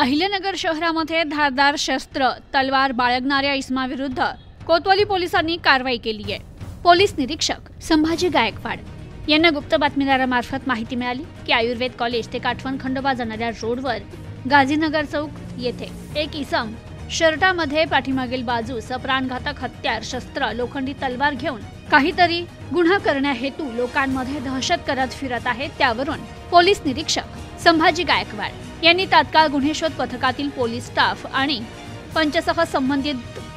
अहिल्यानगर शहरामध्ये धारदार शस्त्र तलवार बाळगणाऱ्या इसमाविरुद्ध कोतवाली पोलिसांनी कारवाई केली आहे। पोलीस निरीक्षक संभाजी गायकवाड यांना गुप्त बातमीदारामार्फत माहिती मिळाली की आयुर्वेद कॉलेज ते काठवण खंडोबा जाणाऱ्या रोडवर गाझीनगर चौक येथे एक इसम शर्टामध्ये पाठीमागील बाजूस प्राणघातक हत्यार शस्त्र लोखंडी तलवार घेऊन काहीतरी गुन्हा करण्या हेतू लोकांमध्ये दहशत करत फिरत आहे। त्यावरून पोलीस निरीक्षक संभाजी गायकवाड यांनी तात्काळ गुन्हे शोध पथकातील पोलीस स्टाफ आणि पंचसह संबंधित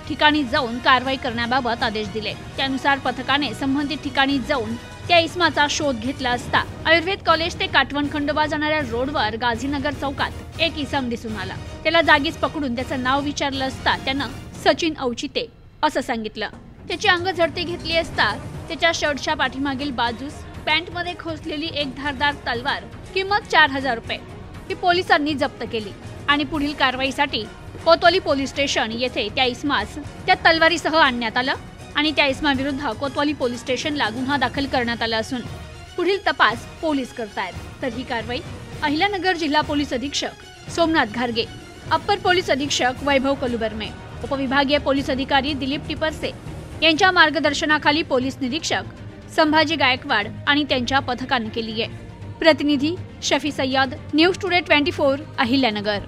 ठिकाणी जाऊन कारवाई करण्याबाबत आदेश दिले। त्यानुसार पथकाने संबंधित ठिकाणी जाऊन त्या इसमाचा शोध घेतला असता आयुर्वेद कॉलेज ते काठवण खंडोबा जाणाऱ्या रोडवर गाझीनगर चौकात एक इसम दिसून आला। त्याला जागीच पकडून त्याचं नाव विचारलं असता त्यानं सचिन औचिते असं सांगितलं। त्याची अंग झडती घेतली असता त्याच्या शर्टच्या पाठीमागील बाजूस पॅन्टमध्ये खोसलेली एक धारदार तलवार किंमत 4000 रुपये ही पोलिसांनी जप्त केली आणि पुढील कारवाईसाठी कोतवाली पोलीस स्टेशन येथे त्या इसमास त्या तलवारीसह आणण्यात आलं आणि त्या इसमाविरुद्ध कोतवाली पोलीस स्टेशनला गुन्हा दाखल करण्यात आला असून पुढील तपास पोलीस करतायत। तर ही कारवाई अहिल्यानगर जिल्हा पोलीस अधीक्षक सोमनाथ घारगे, अप्पर पोलीस अधीक्षक वैभव कलुबर्मे, उपविभागीय पोलीस अधिकारी दिलीप टिपरसे यांच्या मार्गदर्शनाखाली पोलीस निरीक्षक संभाजी गायकवाड आणि त्यांच्या पथकाने केली आहे। प्रतिनिधी शफी सय्यद, न्यूज टुडे 24 अहिल्यानगर।